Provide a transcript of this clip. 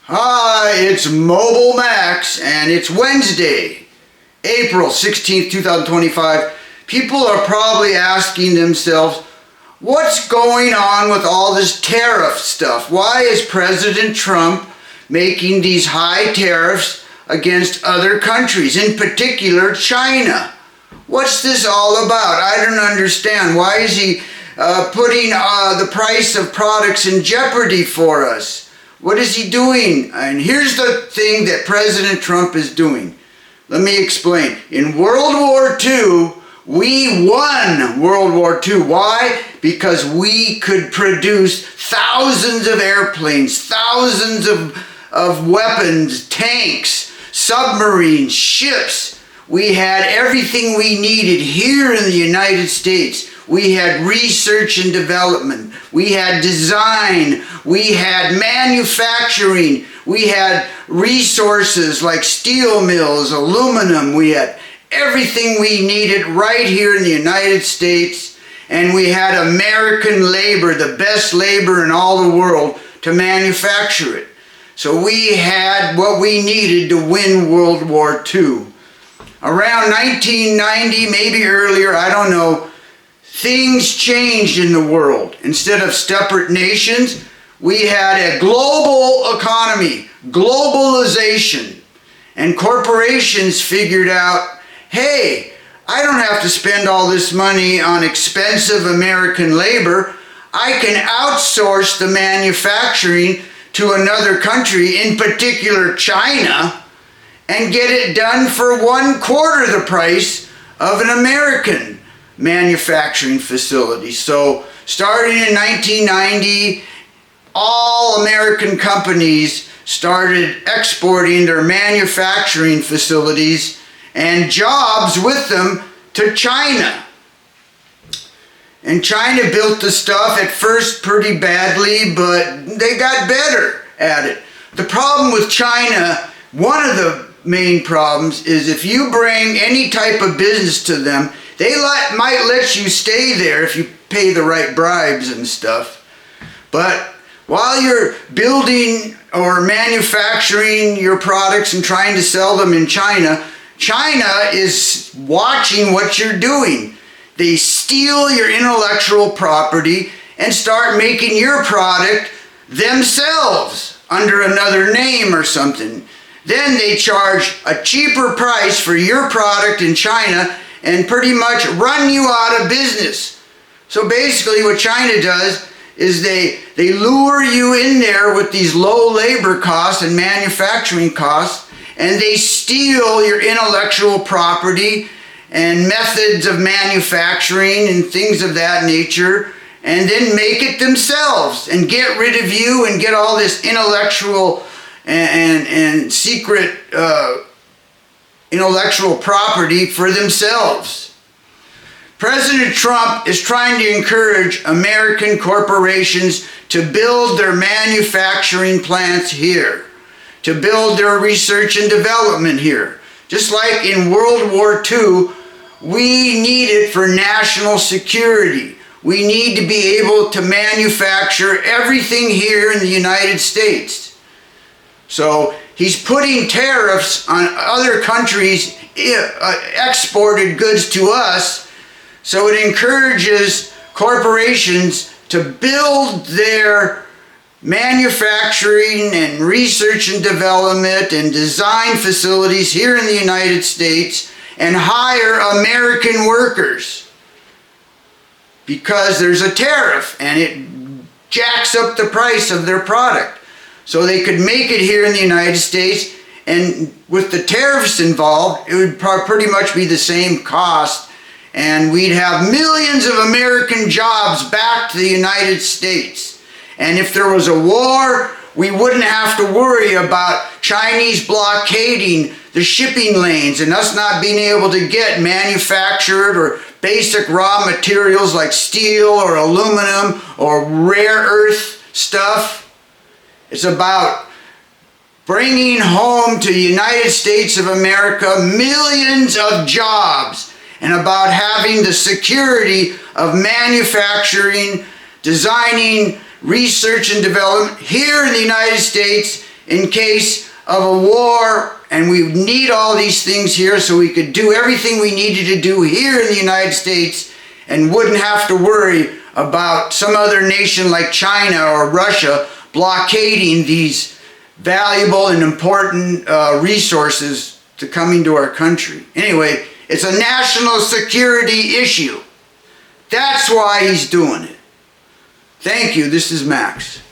Hi, it's Mobile Max, and it's Wednesday, April 16th, 2025. People are probably asking themselves, what's going on with all this tariff stuff? Why is President Trump making these high tariffs against other countries, in particular China? What's this all about? I don't understand. Why is he putting the price of products in jeopardy for us? What is he doing? And here's the thing that President Trump is doing. Let me explain. In World War II, we won World War II. Why? Because we could produce thousands of airplanes, thousands of weapons, tanks, submarines, ships. We had everything we needed here in the United States. We had research and development. We had design. We had manufacturing. We had resources like steel mills, aluminum. We had everything we needed right here in the United States. And we had American labor, the best labor in all the world, to manufacture it. So we had what we needed to win World War II. Around 1990, maybe earlier, I don't know, things changed in the world. Instead of separate nations, we had a global economy, globalization. And corporations figured out, hey, I don't have to spend all this money on expensive American labor. I can outsource the manufacturing to another country, in particular China, and get it done for 1/4 the price of an American manufacturing facility. So starting in 1990, all American companies started exporting their manufacturing facilities and jobs with them to China. And China built the stuff at first pretty badly, but they got better at it. The problem with China, one of the main problems, is if you bring any type of business to them, they might let you stay there if you pay the right bribes and stuff. But while you're building or manufacturing your products and trying to sell them in China, China is watching what you're doing. They steal your intellectual property and start making your product themselves under another name or something. Then they charge a cheaper price for your product in China and pretty much run you out of business. So basically what China does is they lure you in there with these low labor costs and manufacturing costs, and they steal your intellectual property and methods of manufacturing and things of that nature, and then make it themselves and get rid of you and get all this intellectual and secret intellectual property for themselves. President Trump is trying to encourage American corporations to build their manufacturing plants here, to build their research and development here. Just like in World War II, we need it for national security. We need to be able to manufacture everything here in the United States. So he's putting tariffs on other countries' exported goods to us, so it encourages corporations to build their manufacturing and research and development and design facilities here in the United States and hire American workers, because there's a tariff and it jacks up the price of their product. So they could make it here in the United States, and with the tariffs involved, it would pretty much be the same cost, and we'd have millions of American jobs back to the United States. And if there was a war, we wouldn't have to worry about Chinese blockading the shipping lanes and us not being able to get manufactured or basic raw materials like steel or aluminum or rare earth stuff. It's about bringing home to the United States of America millions of jobs, and about having the security of manufacturing, designing, research and development here in the United States in case of a war, and we need all these things here so we could do everything we needed to do here in the United States and wouldn't have to worry about some other nation like China or Russia blockading these valuable and important resources to coming to our country. Anyway, it's a national security issue. That's why he's doing it. Thank you. This is Max.